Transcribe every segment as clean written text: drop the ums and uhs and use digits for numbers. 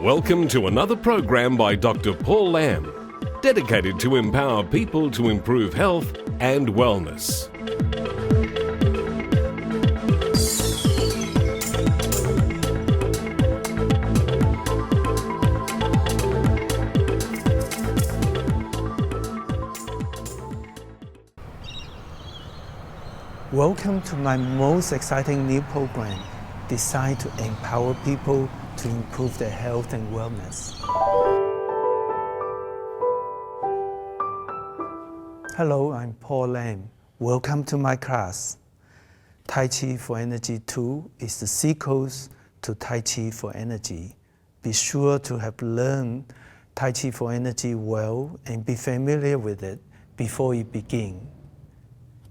Welcome to another program by Dr. Paul Lam, dedicated to empower people to improve health and wellness. Welcome to my most exciting new program, designed to empower people to improve their health and wellness. Hello, I'm Paul Lam. Welcome to my class. Tai Chi for Energy 2 is the sequel to Tai Chi for Energy. Be sure to have learned Tai Chi for Energy well and be familiar with it before you begin.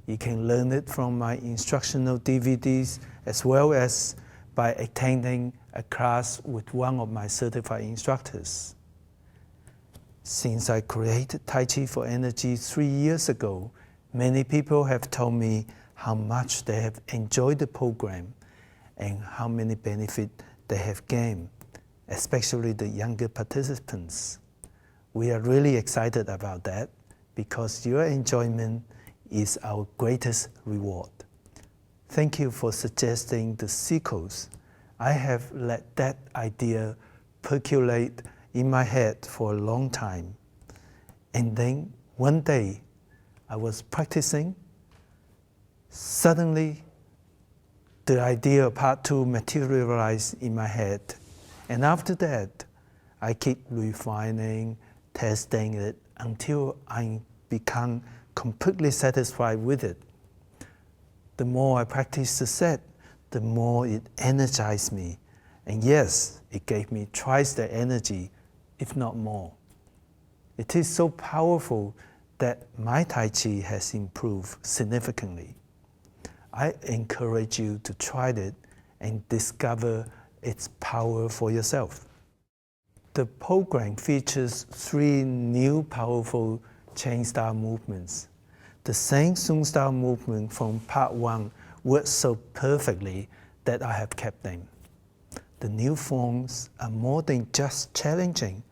You can learn it from my instructional DVDs as well as by attending a class with one of my certified instructors. Since I created Tai Chi for Energy 3 years ago, many people have told me how much they have enjoyed the program and how many benefits they have gained, especially the younger participants. We are really excited about that because your enjoyment is our greatest reward. Thank you for suggesting the sequels. I have let that idea percolate in my head for a long time. And then one day I was practicing. Suddenly the idea of part 2 materialized in my head. And after that, I keep refining, testing it until I become completely satisfied with it. The more I practiced the set, the more it energized me. And yes, it gave me twice the energy, if not more. It is so powerful that my Tai Chi has improved significantly. I encourage you to try it and discover its power for yourself. The program features 3 new powerful Chen style movements. The same Sun style movement from part 1 works so perfectly that I have kept them. The new forms are more than just challenging,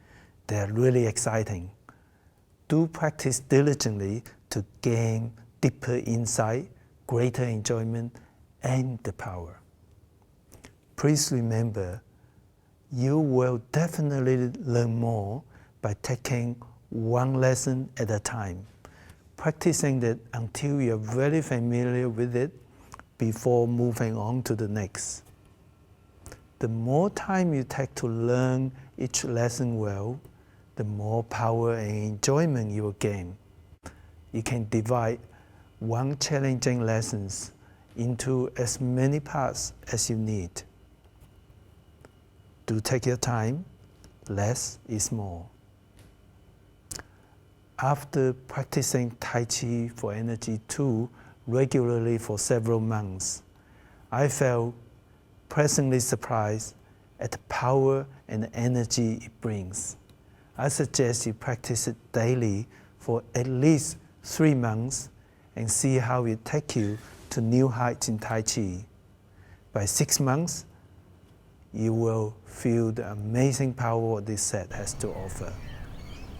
they are really exciting. Do practice diligently to gain deeper insight, greater enjoyment, and the power. Please remember, you will definitely learn more by taking one lesson at a time, practicing it until you're very familiar with it before moving on to the next. The more time you take to learn each lesson well, the more power and enjoyment you will gain. You can divide one challenging lesson into as many parts as you need. Do take your time, less is more. After practicing Tai Chi for Energy 2 regularly for several months, I felt pleasantly surprised at the power and energy it brings. I suggest you practice it daily for at least 3 months and see how it takes you to new heights in Tai Chi. By 6 months, you will feel the amazing power this set has to offer.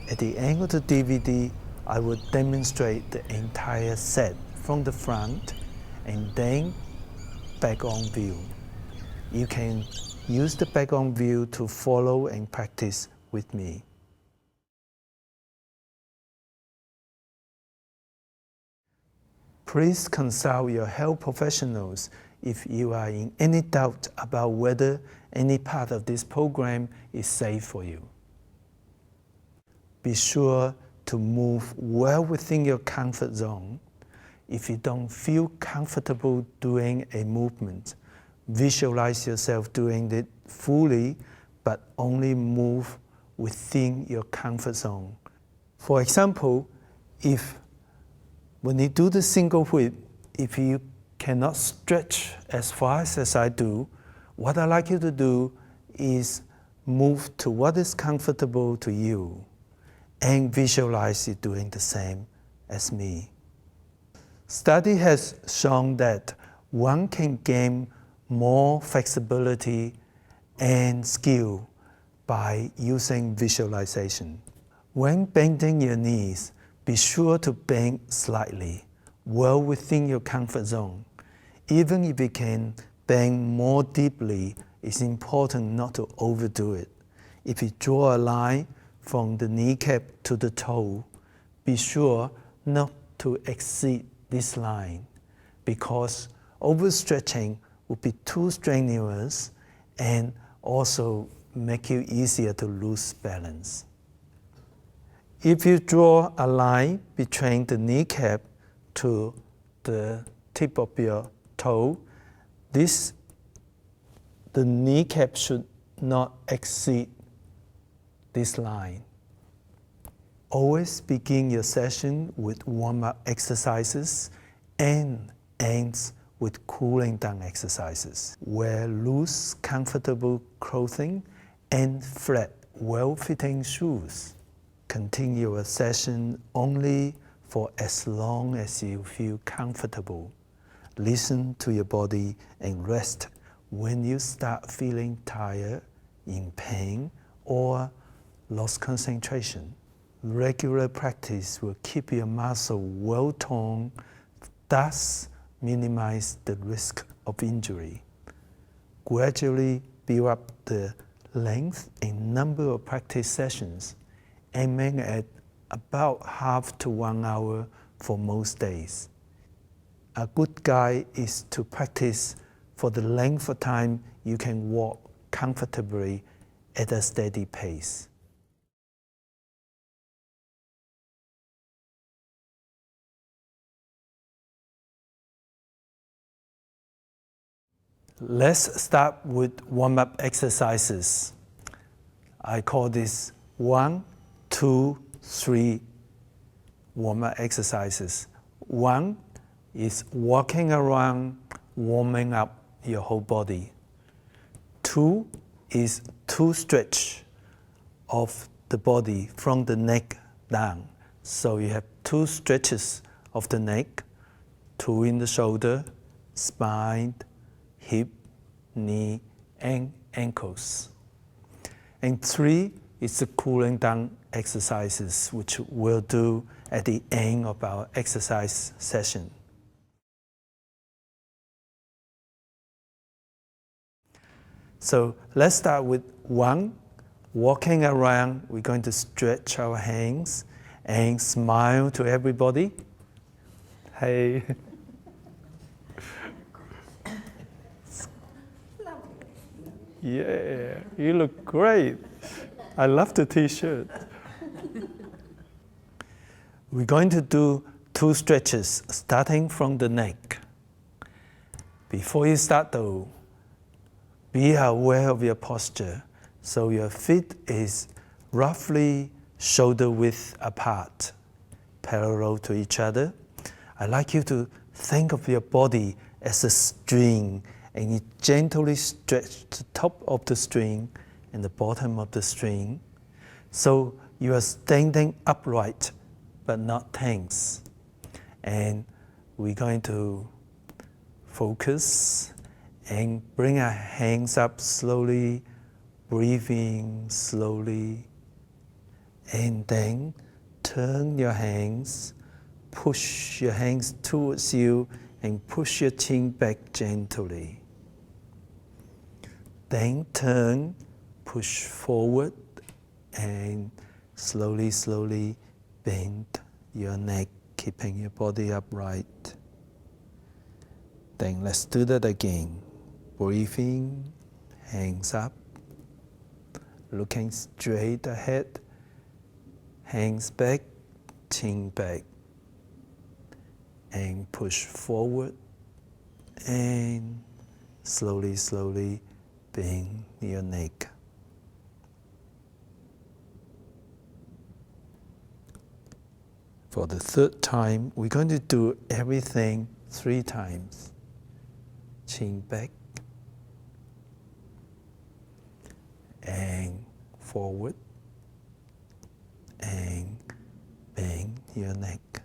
At the end of the DVD, I will demonstrate the entire set from the front and then back on view. You can use the back on view to follow and practice with me. Please consult your health professionals if you are in any doubt about whether any part of this program is safe for you. Be sure to move well within your comfort zone. If you don't feel comfortable doing a movement, visualize yourself doing it fully, but only move within your comfort zone. For example, when you do the single whip, if you cannot stretch as fast as I do, what I like you to do is move to what is comfortable to you and visualize you doing the same as me. Study has shown that one can gain more flexibility and skill by using visualization. When bending your knees, be sure to bend slightly, well within your comfort zone. Even if you can bend more deeply, it's important not to overdo it. If you draw a line from the kneecap to the toe, be sure not to exceed this line, because overstretching would be too strenuous and also make it easier to lose balance. If you draw a line between the kneecap to the tip of your toe, the kneecap should not exceed this line. Always begin your session with warm-up exercises and ends with cooling down exercises. Wear loose, comfortable clothing and flat, well-fitting shoes. Continue your session only for as long as you feel comfortable. Listen to your body and rest when you start feeling tired, in pain, or lost concentration. Regular practice will keep your muscle well toned, thus minimize the risk of injury. Gradually build up the length and number of practice sessions, aiming at about half to 1 hour for most days. A good guide is to practice for the length of time you can walk comfortably at a steady pace. Let's start with warm-up exercises. I call this 1, 2, 3 warm-up exercises. 1 is walking around, warming up your whole body. 2 is 2 stretch of the body from the neck down. So you have 2 stretches of the neck, 2 in the shoulder, spine, hip, knee, and ankles. And 3 is the cooling down exercises, which we'll do at the end of our exercise session. So let's start with 1, walking around. We're going to stretch our hands and smile to everybody. Hey. Yeah, you look great. I love the t-shirt. We're going to do 2 stretches, starting from the neck. Before you start though, be aware of your posture. So your feet is roughly shoulder width apart, parallel to each other. I'd like you to think of your body as a string, and you gently stretch the top of the string and the bottom of the string. So you are standing upright, but not tense. And we're going to focus and bring our hands up slowly, breathing slowly. And then turn your hands, push your hands towards you, and push your chin back gently. Then turn, push forward, and slowly, slowly bend your neck, keeping your body upright. Then let's do that again. Breathing, hands up, looking straight ahead, hands back, chin back, and push forward, and slowly, slowly bend your neck. For the 3rd time, we're going to do everything 3 times. Chin back, and forward, and bend your neck.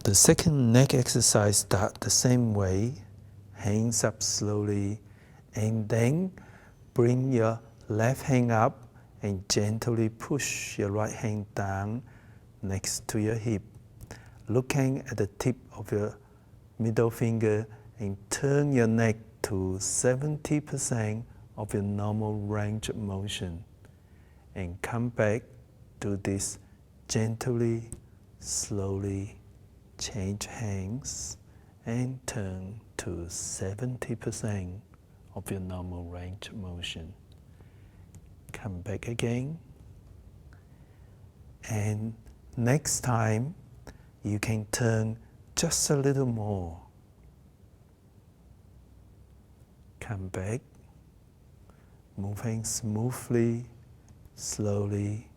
The second neck exercise starts the same way. Hands up slowly, and then bring your left hand up and gently push your right hand down next to your hip. Looking at the tip of your middle finger and turn your neck to 70% of your normal range of motion. And come back to this gently, slowly. Change hands and turn to 70% of your normal range of motion. Come back again. And next time, you can turn just a little more. Come back, moving smoothly, slowly,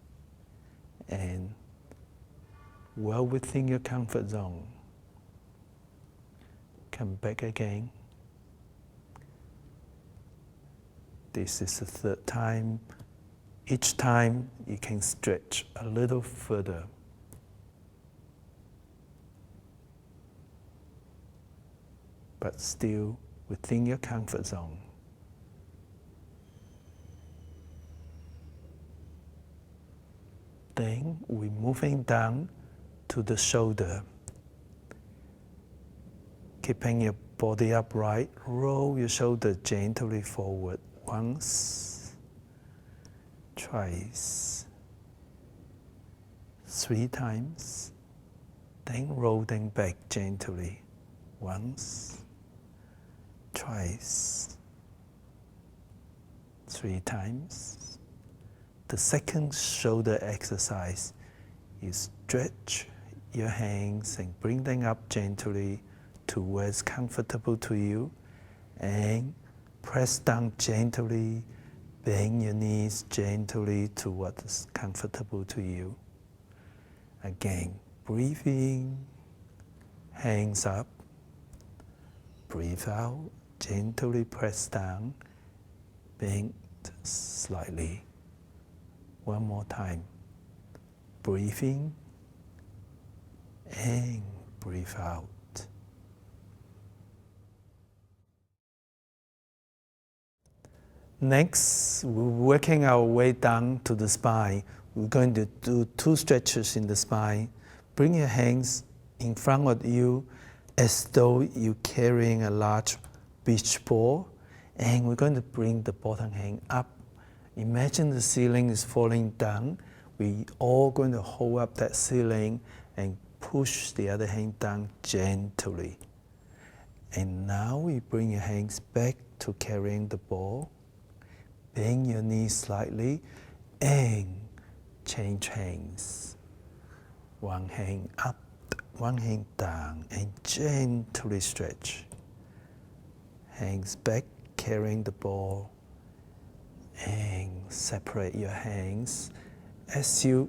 and well within your comfort zone. Come back again. This is the third time. Each time you can stretch a little further. But still within your comfort zone. Then we're moving down to the shoulder. Keeping your body upright, roll your shoulder gently forward. Once, twice, 3 times. Then roll them back gently. Once, twice, 3 times. The second shoulder exercise, you stretch your hands and bring them up gently to where it's comfortable to you, and press down gently, bend your knees gently to what is comfortable to you. Again, breathe in, hands up, breathe out, gently press down, bend slightly. One more time. Breathe in and breathe out. Next, we're working our way down to the spine. We're going to do 2 stretches in the spine. Bring your hands in front of you as though you're carrying a large beach ball, and we're going to bring the bottom hand up. Imagine the ceiling is falling down. We're all going to hold up that ceiling and push the other hand down gently. And now we bring your hands back to carrying the ball. Bend your knees slightly and change hands. One hand up, one hand down, and gently stretch. Hands back, carrying the ball, and separate your hands. As you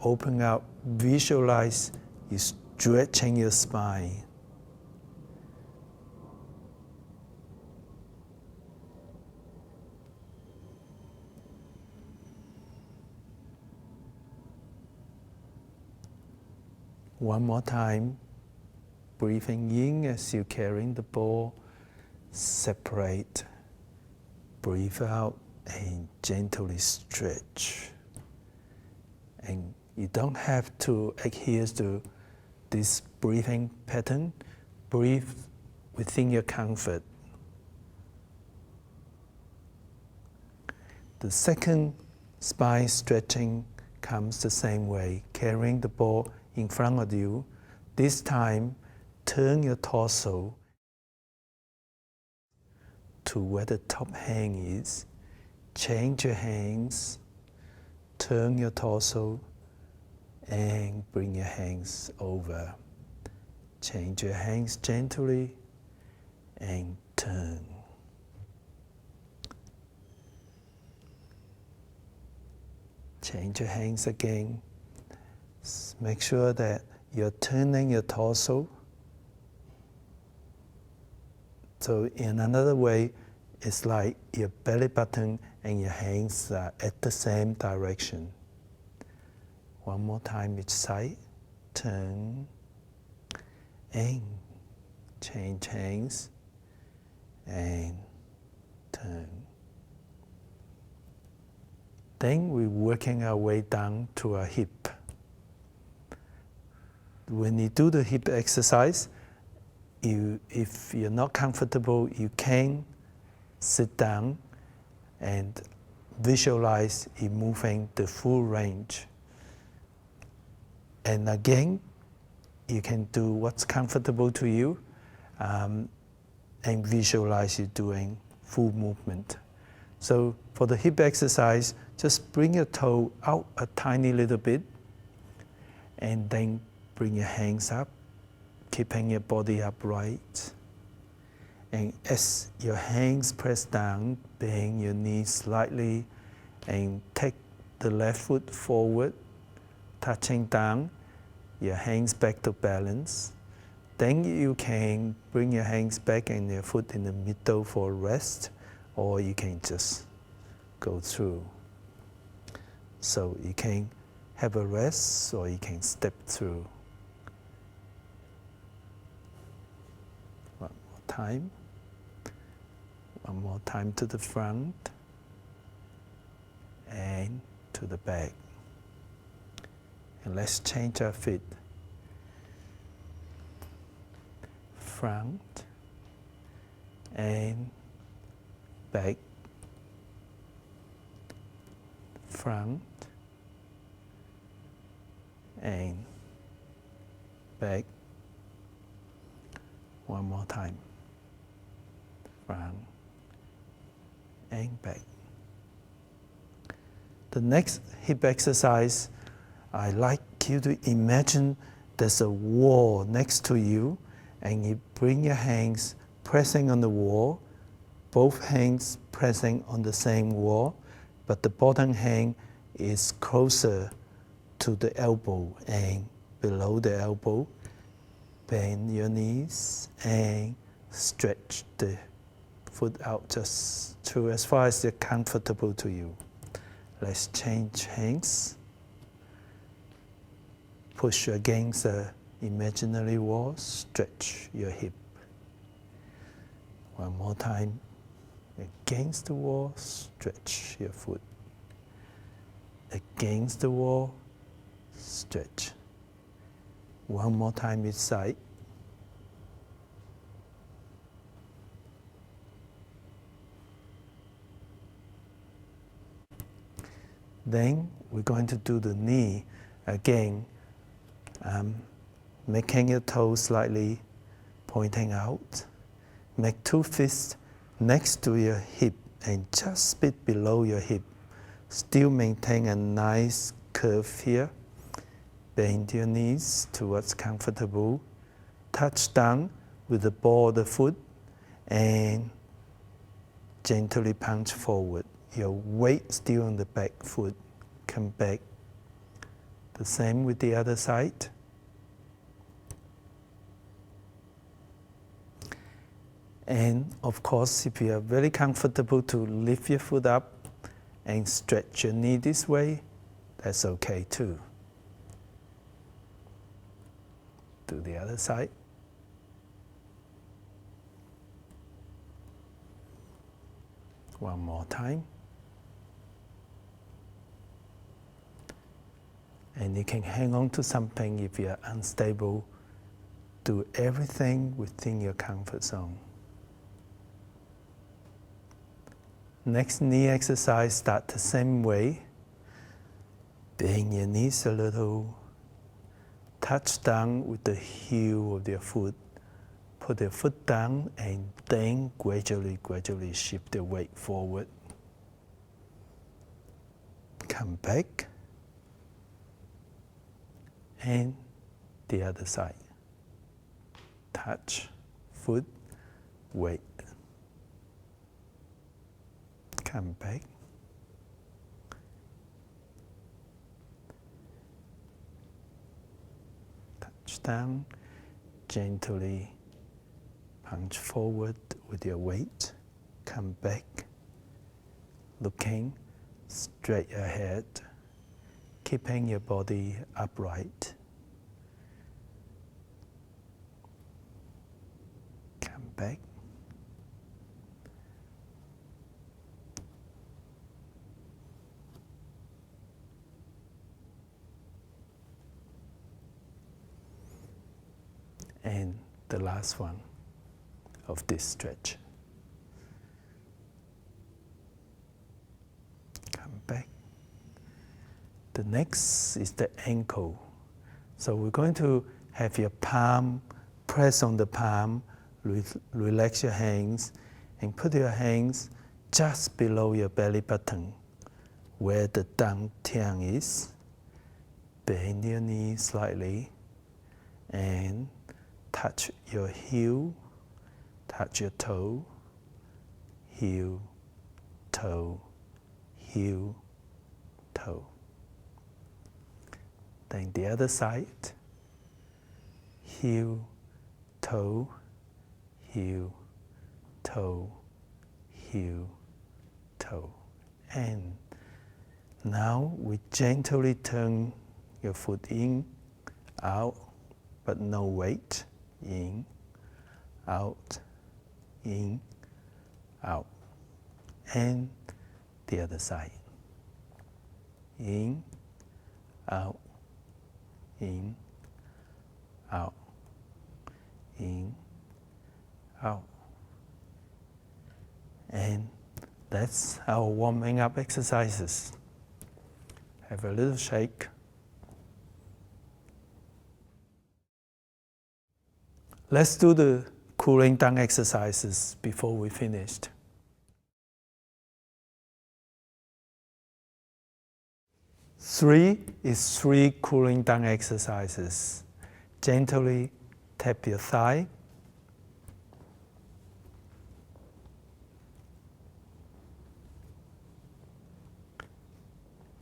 open up, visualize you stretching your spine. One more time, breathing in as you're carrying the ball, separate, breathe out, and gently stretch. And you don't have to adhere to this breathing pattern. Breathe within your comfort. The second spine stretching comes the same way, carrying the ball in front of you. This time, turn your torso to where the top hand is. Change your hands, turn your torso, and bring your hands over. Change your hands gently and turn. Change your hands again. Make sure that you're turning your torso. So in another way, it's like your belly button and your hands are at the same direction. One more time each side. Turn and change hands and turn. Then we're working our way down to our hip. When you do the hip exercise, if you're not comfortable, you can sit down and visualize you moving the full range. And again, you can do what's comfortable to you and visualize you doing full movement. So for the hip exercise, just bring your toe out a tiny little bit and then bring your hands up, keeping your body upright. And as your hands press down, bend your knees slightly and take the left foot forward, touching down, your hands back to balance. Then you can bring your hands back and your foot in the middle for rest, or you can just go through. So you can have a rest, or you can step through. One more time. One more time to the front and to the back. And let's change our feet. Front and back. Front and back. One more time. Front and back. The next hip exercise, I like you to imagine there's a wall next to you, and you bring your hands pressing on the wall, both hands pressing on the same wall, but the bottom hand is closer to the elbow and below the elbow. Bend your knees and stretch the foot out just to as far as they're comfortable to you. Let's change hands. Push against the imaginary wall, stretch your hip. One more time. Against the wall, stretch your foot. Against the wall, stretch. One more time each side. Then we're going to do the knee again, making your toes slightly pointing out. Make two fists next to your hip and just a bit below your hip. Still maintain a nice curve here. Bend your knees to what's comfortable. Touch down with the ball of the foot and gently punch forward. Your weight still on the back foot. Come back. The same with the other side. And of course, if you are very comfortable to lift your foot up and stretch your knee this way, that's okay too. Do the other side. One more time. And you can hang on to something if you are unstable. Do everything within your comfort zone. Next knee exercise, start the same way. Bend your knees a little. Touch down with the heel of your foot. Put your foot down and then gradually shift the weight forward. Come back. And the other side. Touch, foot, weight. Come back. Touch down, gently punch forward with your weight. Come back, looking straight ahead, keeping your body upright. back. And the last one of this stretch. Come back. The next is the ankle. So we're going to have your palm, press on the palm, relax your hands, and put your hands just below your belly button, where the tian is. Bend your knee slightly, and touch your heel, touch your toe, heel, toe, heel, toe. Then the other side, heel, toe, heel, toe, heel, toe. And now we gently turn your foot in, out, but no weight. In, out, in, out. And the other side. In, out, in, out, in, out. And that's our warming up exercises. Have a little shake. Let's do the cooling down exercises before we finished. Three cooling down exercises. Gently tap your thigh.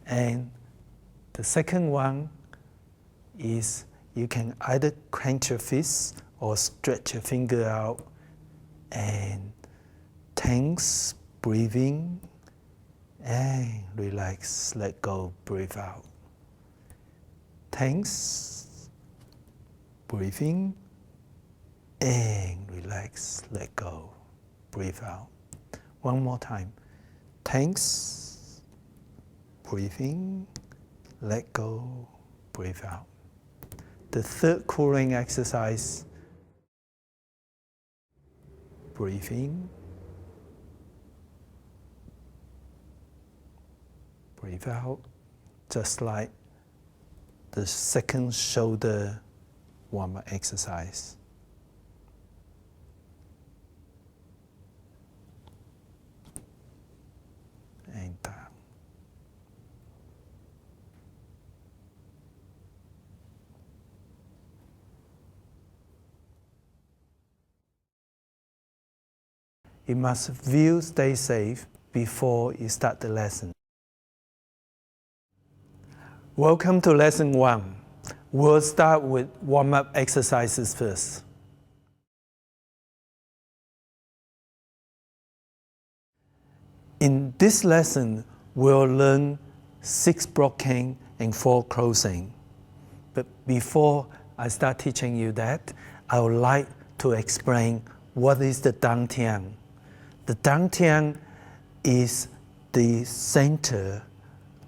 And the second one is you can either clench your fist or stretch your finger out and tense, breathing, and relax, let go, breathe out. Tense, breathing, and relax, let go, breathe out. One more time. Tense, breathing, let go, breathe out. The third cooling exercise, breathe in, breathe out, just like the second shoulder warm-up exercise. And down. You must stay safe before you start the lesson. Welcome to lesson 1. We'll start with warm-up exercises first. In this lesson, we'll learn 6 blocking and 4 closing. But before I start teaching you that, I would like to explain what is the tian. The tian is the center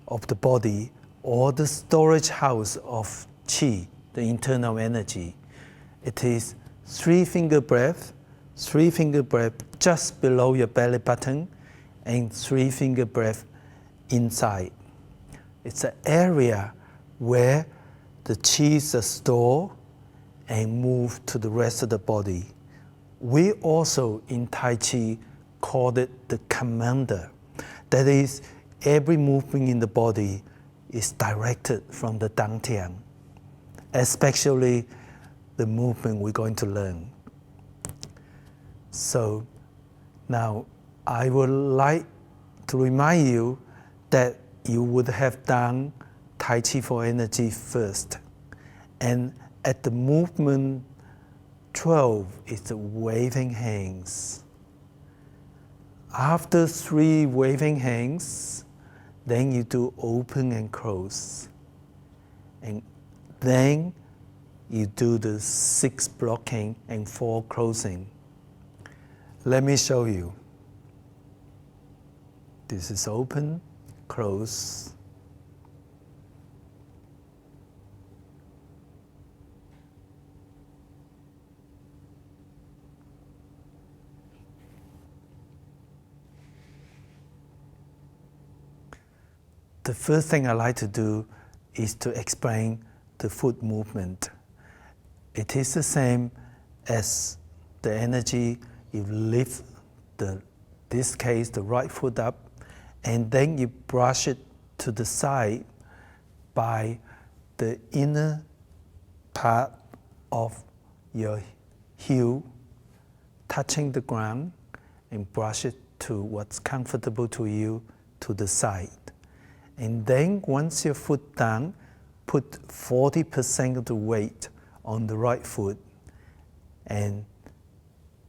of the body, or the storage house of qi, the internal energy. It is 3-finger breath just below your belly button, and 3-finger breath inside. It's an area where the qi is stored and moved to the rest of the body. We also, in Tai Chi, call it the commander. That is, every movement in the body is directed from the tian, especially the movement we're going to learn. So now I would like to remind you that you would have done Tai Chi for energy first. And at the movement 12 is the waving hands. After 3 waving hands, then you do open and close. And then you do the 6 blocking and 4 closing. Let me show you. This is open, close. The first thing I like to do is to explain the foot movement. It is the same as the energy. You lift this case, the right foot up, and then you brush it to the side by the inner part of your heel touching the ground, and brush it to what's comfortable to you to the side. And then once your foot down, put 40% of the weight on the right foot, and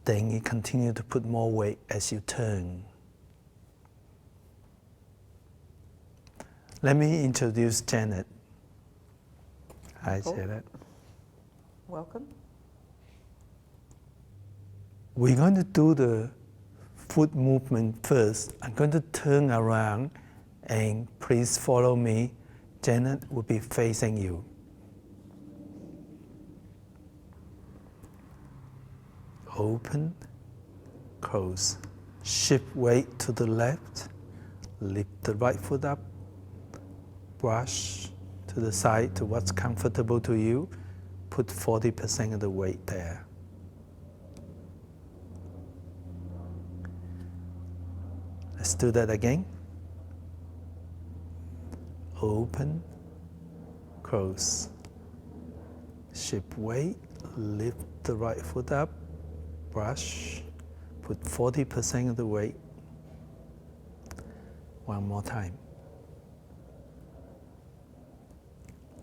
then you continue to put more weight as you turn. Let me introduce Janet. Hi, Janet. Welcome. We're going to do the foot movement first. I'm going to turn around, and please follow me. Janet will be facing you. Open, close. Shift weight to the left. Lift the right foot up. Brush to the side to what's comfortable to you. Put 40% of the weight there. Let's do that again. Open, close. Shift weight, lift the right foot up, brush, put 40% of the weight. One more time.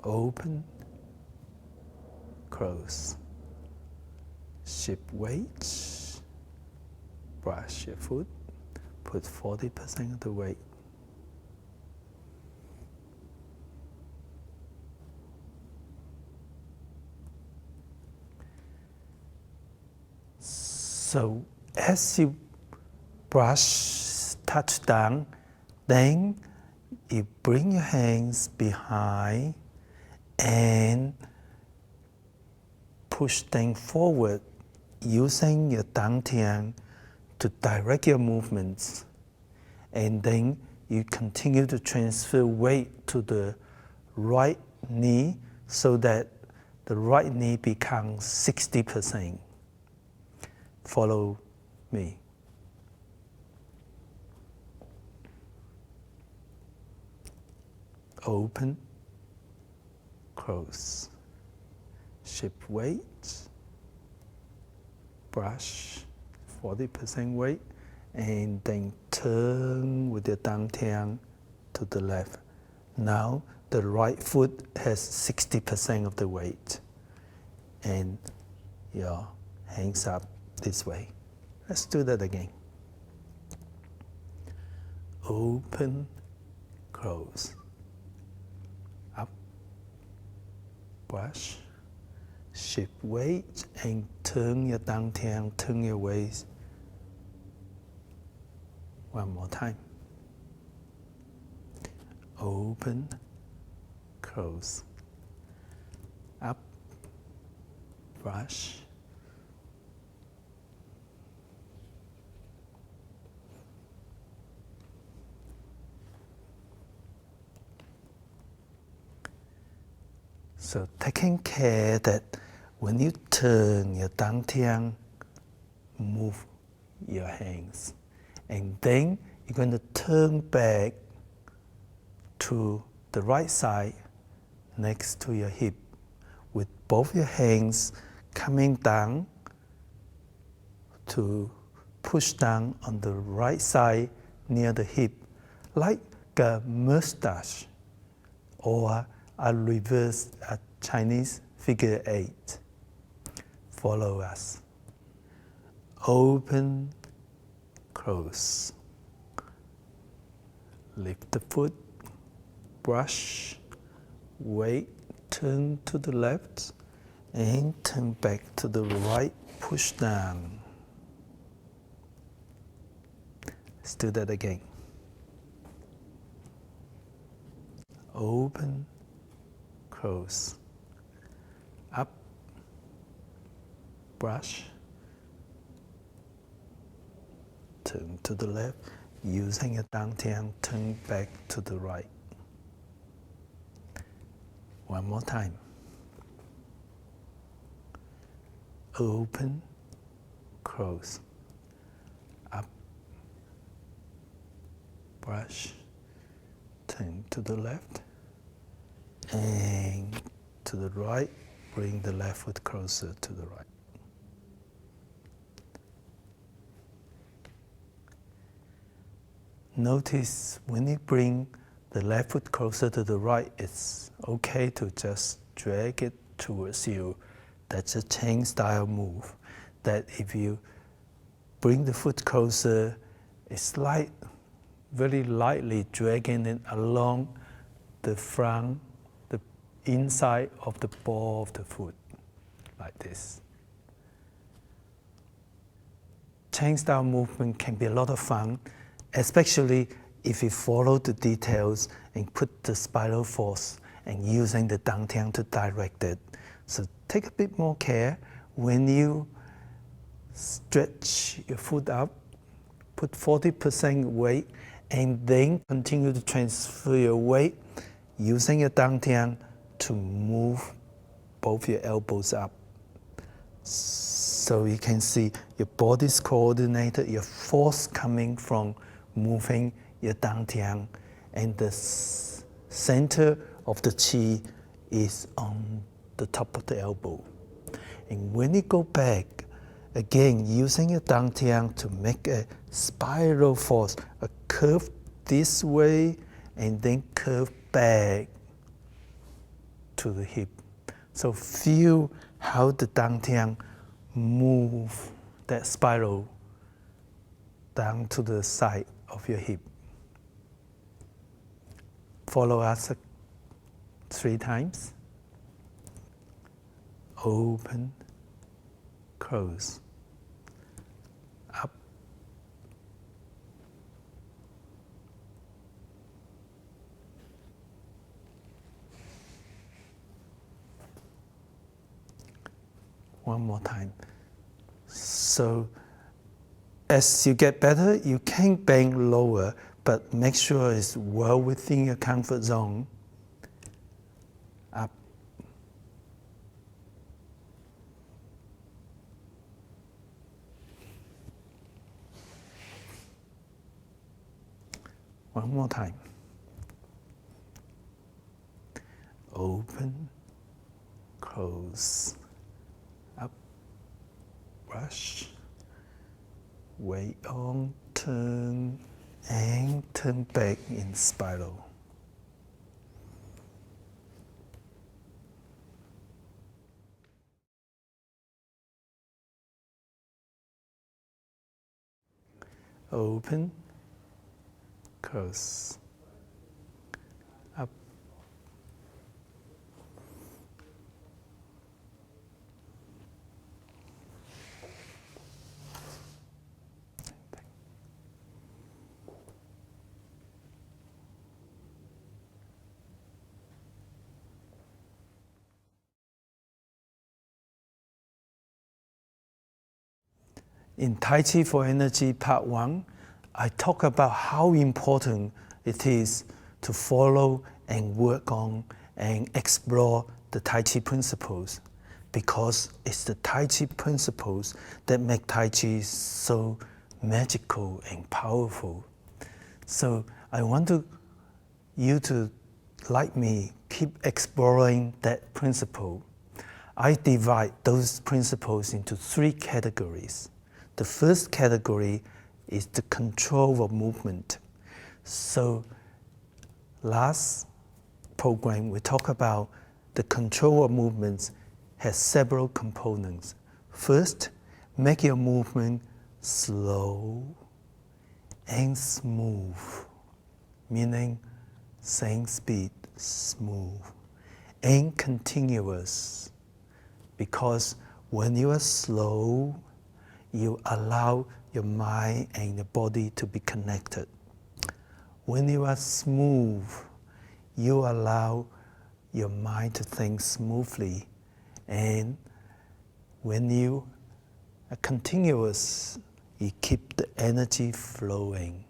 Open, close. Shift weight, brush your foot, put 40% of the weight. So as you brush, touch down, then you bring your hands behind and push them forward using your tian to direct your movements. And then you continue to transfer weight to the right knee so that the right knee becomes 60%. Follow me. Open, close. Shift weight, brush, 40% weight, and then turn with your tian to the left. Now the right foot has 60% of the weight, and your hands up this way. Let's do that again. Open, close. Up, brush, shift weight, and turn your tian, turn your waist. One more time. Open, close. Up, brush. So taking care that when you turn your tian, move your hands. And then you're going to turn back to the right side next to your hip with both your hands coming down to push down on the right side near the hip, like a mustache or a reverse Chinese figure 8. Follow us. Open, close. Lift the foot, brush, weight, turn to the left, and turn back to the right, push down. Let's do that again. Open, close, up, brush, turn to the left, using a dantian, turn back to the right. One more time. Open, close, up, brush, turn to the left, and to the right, bring the left foot closer to the right. Notice when you bring the left foot closer to the right, it's okay to just drag it towards you. That's a chain style move. That if you bring the foot closer, it's like very lightly dragging it along the front, the inside of the ball of the foot, like this. Chain style movement can be a lot of fun, especially if you follow the details and put the spiral force and using the dantian to direct it. So take a bit more care when you stretch your foot up, put 40% weight, and then continue to transfer your weight using your dantian to move both your elbows up. So you can see your body's coordinated, your force coming from moving your dantian, and the center of the chi is on the top of the elbow. And when you go back, again, using your dantian to make a spiral force, a curve this way, and then curve back to the hip. So feel how the dantian move that spiral down to the side of your hip. Follow us 3 times. Open, close, up, one more time. So as you get better, you can bend lower, but make sure it's well within your comfort zone. Up, one more time. Open, close, up, brush, weight on, turn, and turn back in spiral. Open, close, up, in Tai Chi for Energy Part 1, I talk about how important it is to follow and work on and explore the Tai Chi principles, because it's the Tai Chi principles that make Tai Chi so magical and powerful. So I want you to, like me, keep exploring that principle. I divide those principles into 3 categories. The first category is the control of movement. So last program we talked about the control of movements has several components. First, make your movement slow and smooth, meaning same speed, smooth, and continuous. Because when you are slow, you allow your mind and your body to be connected. When you are smooth, you allow your mind to think smoothly, and when you are continuous, you keep the energy flowing.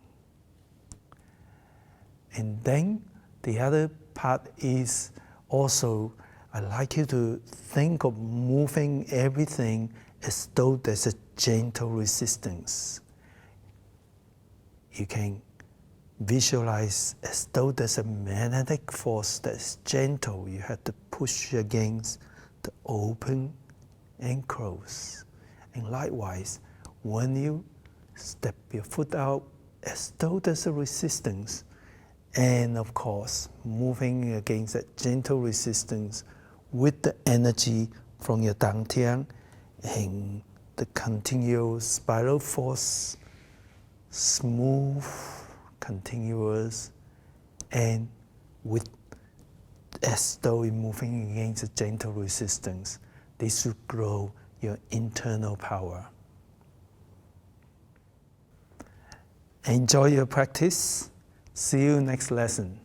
And then the other part is also, I like you to think of moving everything as though there's a gentle resistance. You can visualize as though there's a magnetic force that's gentle. You have to push against the open and close. And likewise, when you step your foot out, as though there's a resistance, and of course, moving against that gentle resistance with the energy from your tian and the continuous spiral force, smooth, continuous, and with as though you're moving against a gentle resistance. This will grow your internal power. Enjoy your practice. See you next lesson.